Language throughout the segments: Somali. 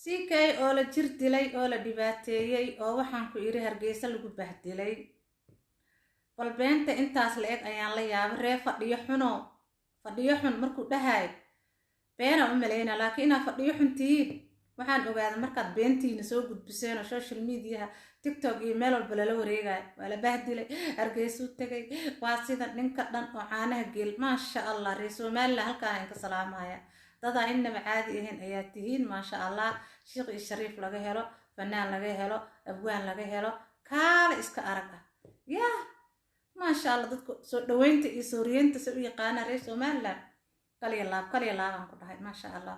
sikay oo la jir dilay oo la dhibaateeyay oo waxaan ku iri Hargeysa lagu bahdilay bal beenta intaas la eg ayaan la yaabay ree fadhiyo xun markuu dhahay beena u maleeyna laakiin ina fadhiyo xuntiin waxaan ogaaday markaad beentiina soo gudbiseen oo social media TikTok iyo meel walba la wareegay waa la bahdilay Hargeysa u tagay waa sida ninka dhan oo caanaha geel maasha Allah ree Soomaaliland halkaan ka salaamaya dada inaba caadi ahayn ayaa tihiin maasha Allah sheekh iyo shariif laga helo fanaan laga helo abwaan laga helo kaala iska arag yaa maasha Allah dadku soo dhaweynta iyo sooriyeenta soo yaqaan ree Soomaaliland kaliya laab aan ku dhahay maasha Allah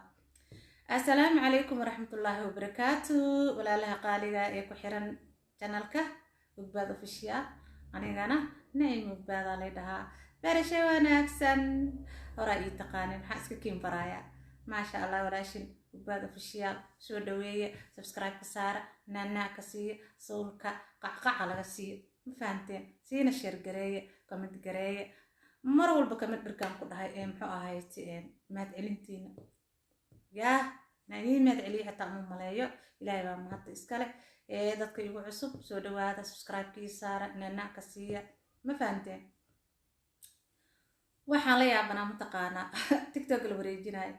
assalaamu calaykum waraxmatullaahi wabarakaatuh walaalaha qaaliga ee ku xiran channelka Ugbaad Official anigana Naciim Ugbaad la dhahaa barasho wanaagsan hore ii taqaanin waxa iska kiin baraya maasha Allah walaashin Ugbaad Official soo dhaweeye subscribe ka saara nana ka siiyo soolka qaqaca laga siiyo ma fahanteen siina share gareeye comment gareeye mar walba comment dhirkaan ku dhahay muxuu ahaayeen maad celintiina yaa Naciim maad celiyo xitaa ma maleeyo ilaahay baa mahad iska leh dadka igu cusub soo dhawaada subscribe kii saara nana ka siiyo ma fahanteen waxaan la yaabanaa mataqaanaa TikTok la wareejinayo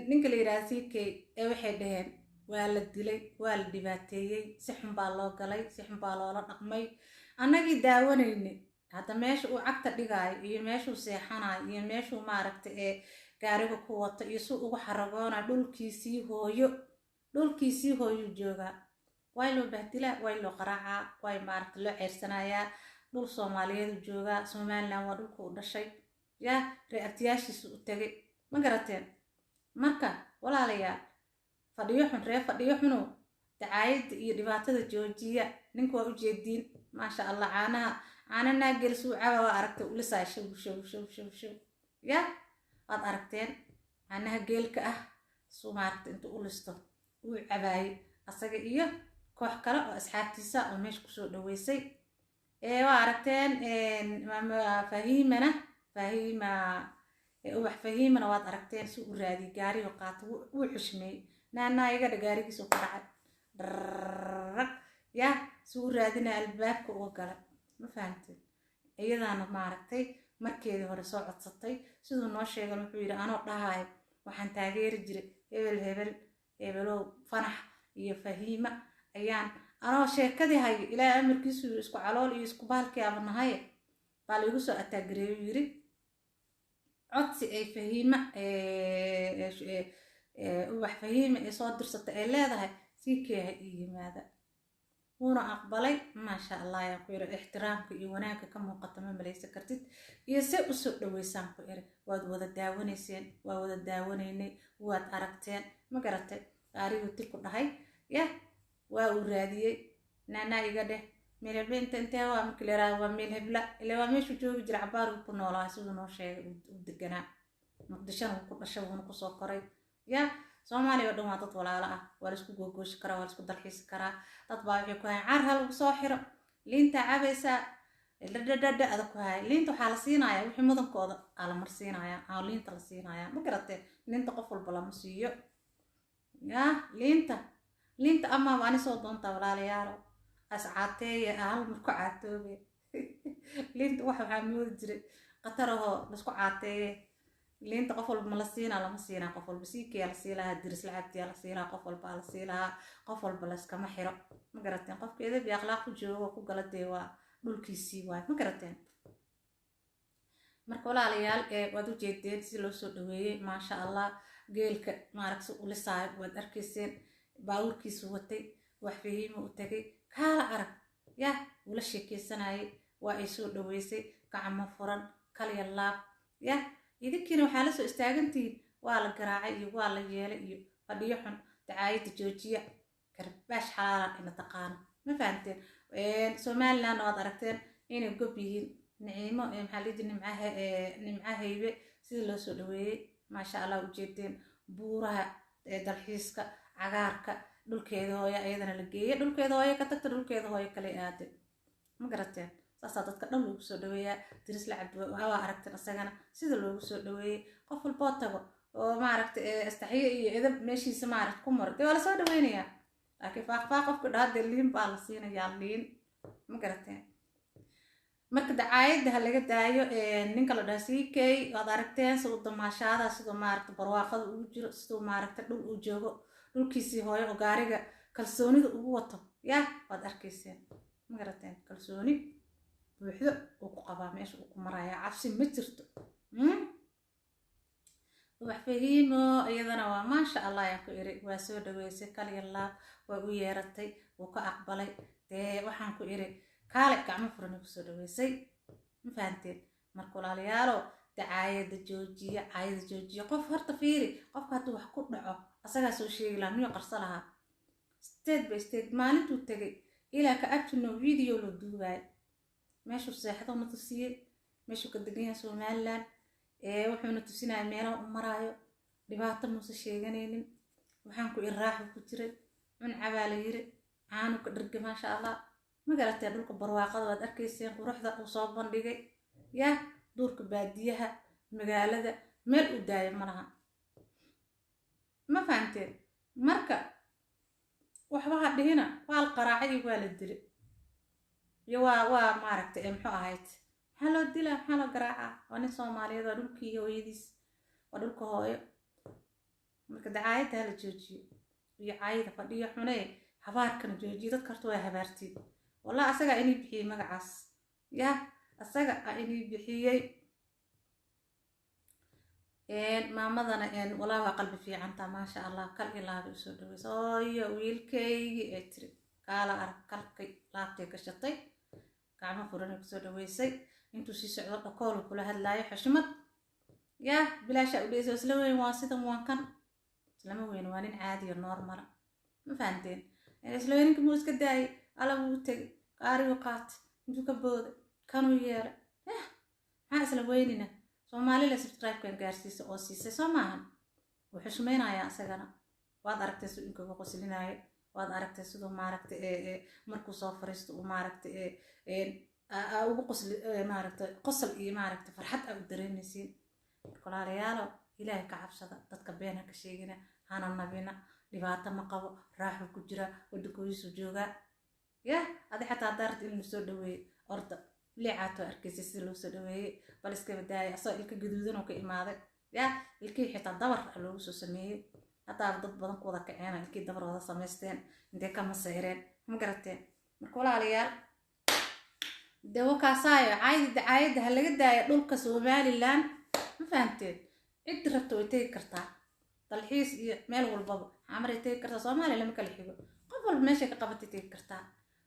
ninka la yiraahdo CK waxay dhaheen waa la dilay waa la dhibaateeyay si xun baa loo galay si xun baa loola dhaqmay annagii daawanaynay hadda meesha uu cagta dhigaayo iyo meesha uu seexanayo iyo meesha uu maaragtay gaariga ku wato iyo suu ugu xaragoona dhulkiisii hooyo joogaa way loo bahdilaa way loo qaraaca way maaragtay loo ceersanayaa dhul Soomaaliyeed jooga Somaliland waa dhulku u dhashay yaa reertiyaashiisu u tagay ma garateen marka walaalayaal fadhiyo xuno dacaayada iyo dhibaatada joojiya ninka waa u jeediin maasha Allah caanaha gelsu caawa aragtay u lisaa show yaa aad aragteen caanaha geelka soo maaragtay inta u listo uu cabaayay asaga iyo koox kale oo asxaabtiisa oo meesha ku soo dhaweysay waa aragteen fahimana waad aragteen si uu raadi gaariga qaato uu xushmeey nana iga gaarigiisa ku dhacay yaa si uu raadina albaabka uga galay ma fahanteen iyadaana maaragtay markeedii hore soo codsatay sidoo noo sheegay wuxuu yiri anoo dhahay waxaan taageeri jiray hebelow fanax iyo fahima ayaan anoo sheekadii hay ilaa amarkiisu isku calool iyo isku baalkii abanahay baa lagu soo ataagireeyo yiri codsi ay fahima wax fahima ee soo dirsatay ay leedahay sikay yimaada wuuna aqbalay maasha Allah yaa ku yiri ixtiraamka iyo wanaagga ka muuqata ma maleysan kartid iyo si u soo dhaweysaan ku yiri waad wada daawanayseen waa wada daawanaynay waad aragteen ma garatay qaarigu tiku dhahay yaa waa uu raadiyay nana iga dheh meel beenta intee waa markii la raado waa meel hebla ilaa waa meeshu joogi jira cabaar ku noolaa sidoo noo sheegay u deganaa Muqdisho ku dhashay wuxuu ku soo koray yaa Soomaaliya oo dhan waa dad walaalo waa la isku googooshi karaa waa la isku dalxiis karaa dad baa waxay ku hayaan carhal ugu soo xiro liinta cabaysa dhadhadhada adag ku hay liinta waxa la siinayaa wixii mudankooda ala marsiinayaa liinta la siinayaa ma garatay liinta qof walba lama siiyo yaa liinta ama waan soo doontaa walaalayaal ascaatee hal marku caatoobe liinta waxa moodi jiray qataraho la isku caatee liinta qof walba ma la siinaa lama siinaa qof walba sikay la siilaha diris lacagti la siinaa qof walba la siilaha qof walba la iska ma xiro ma garateen qofkeeda bi akhlaaq ku joogo ku galadee waa dhulkiisii waay ma garateen marka walaalayaal waad u jeedeen si loo soo dhaweeyay maasha Allah geelka maaragtay u lisaay waad arkayseen baawurkiisu watay wax fahimo u tagay kala arag yaa wala sheekeysanayay waa ay soo dhaweysay gacmo furan kaliya laab yaa idinkiina waxa la soo istaagantiin waa la garaacay iyo waa la yeelay iyo fadhiyo xun dacaayada joojiya karbash xalaal ina taqaan ma fahanteen Somaliland waad aragteen inay gob yihiin Naciimo maxalidi nimca haybe sida loo soo dhaweeyay maasha Allah u jeedeen buuraha dalxiiska cagaarka dhulkeeda hooyo ayadana la geeyay dhulkeeda hooyo ka tagta dhulkeeda hooyo kale aaday ma garateen saasa dadka dhan lagu soo dhaweeyaa diris la cabbo waa aragteen asagana sida loogu soo dhaweeyay qof walba tago oo maaragtay astaxiye iyo edab meeshiisa maaragtay ku maro dee waa lasoo dhaweynayaa laakiin faaq qofka dhaha dee liin baa la siinayaa liin ma garateen marka dacaayadda ha laga daayo ninka la dhaha CK waad aragteen siduu damaashaada siduu maaragtay barwaaqada ugu jiro siduu maaragtay dhul uu joogo dhulkiisii hooyo oo gaariga kalsoonida ugu wato yaa waad arkayseen ma garateen kalsooni buuxdo uu ku qabaa meesha uu ku marayaa cabsi ma jirto wax fahiimo iyadana waa maasha allah ayaan ku iri waa soo dhaweysay kalyallaa waa u yeeratay wuu ka aqbalay dee waxaan ku iri kaale gacmo furan ku soo dhaweysay ma fahanteen marka walaalayaalo dacaayada joojiya caayada joojiya qof horta fiiri qofka hadduu wax ku dhaco asagaa soo sheegi lahaa miyuu qarso lahaa state by state maalintuu tegay ilaa ka abtino video la duubaayo meeshuu seexdo na tusiyey meeshuu ka degan yahay Somaliland wuxuuna tusinaya meelaha u maraayo dhibaato muuse sheeganaynin waxaan ku iraaxo ku jiray cuncabaa la yiri caanu ka dharga maasha allah ma garatay dhulka barwaaqada waad arkayseen quruxda uu soo bandhigay yaa duurka baadiyaha magaalada meel u daaya malaha ma fahanteen marka waxba ha dhihina waa la qaraacay waa la dilay iyo waa maaragtay muxuu ahayd maxaa loo dilaa maxaa loo garaacaa waa nin Soomaaliyeed waa dhulkii hooyadiis waa dhulka hooyo marka dacaayadda hala joojiyo iyo caayada fadhiyo xunee habaarkana joojiyo dadka horta waa habaartiin والله أسرع إني بحي مقعس يا أسرع إني بحيي ما مضنا والله قلبي في عنتا ما شاء الله كل إله بيسود ويصايا ويلكي إتري قال أرك كلكي لاقتي كشطي كعما فرنا بيسود ويسي إنتو سيسعود أقول كل هاللا يحشمت يا بلا شيء بيسو سلوي واسطة موانكن سلوي وين عادي النورمال ما فهمتين سلوي إنك موسك داي على وتج قاري وقات انتو كبود كانوا يالا ها سلويننا Soomaali la subscribe kan gaarsiisa oo siisay Soomahan وحشمينايا asagana waad aragtay sidoo inka ugu qoslinaayo waad aragtay sidoo maaragtay markuu soo fariisto oo maaragtay ugu qosli maaragtay qosl iyo maaragtay farxad aad dareemaysiin kolaalayaalo ilaahay ka cabsada dadka beena ka sheegina hana nabina dhibaato ma qabo raaxo ku jira wadakooyisu jooga يا هذا حتى دارت إنه سود وي أرض لعاتو أركز يصير له سود وي بس كيف بداية أصلا إلك جدودنا وكإمادة يا إلك حتى دبر حلو سو سميه حتى ضد بدن قوضة كأنا إلك دبر هذا سمستين إنت كم سعرين مقرتين نقول عليا دو كاسايا عايد هلا قد دول كسومالي لان ما فهمتين إدرتو يتكرتا تلحيس مال والبابا عمر يتكرتا صومالي لما كل حبه قبل ماشي قبل يتكرتا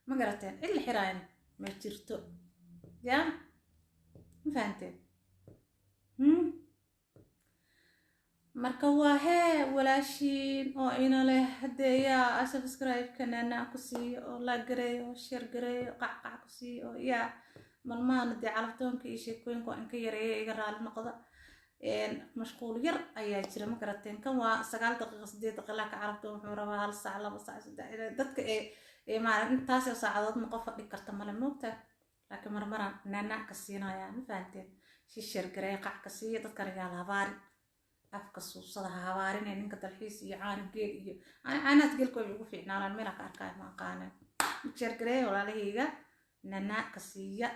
ما قرأتين إلا حراين ما جرتو يا ما فهمتين مركوا هي ولا شيء أو إنا له هدية سبسكرايب كنا كسي أو لا جري أو شير جري قع كسي أو يا ما ندي عرفتهم كيشي كوين كو إنك يري يقرأ النقطة مشغول ير أي جري ما قرأتين كم وسجل دقيقة 6 دقيقة لك عرفتهم حورها هالساعة لا بس عايز دتك ما intaas saacadood ma qof fadhi karta mala moogta laakiin marmara nana ka siinaya ma fahanteen si shirgaray qac ka siiyo dadka rigaal habaari afka suusada habaarin ninka dalxiis iyo caan geel iyo aanad geelkooda ugu fiicnaalaan meel ka arkay ma aqaan shirgaray walaalahayga nana ka siiya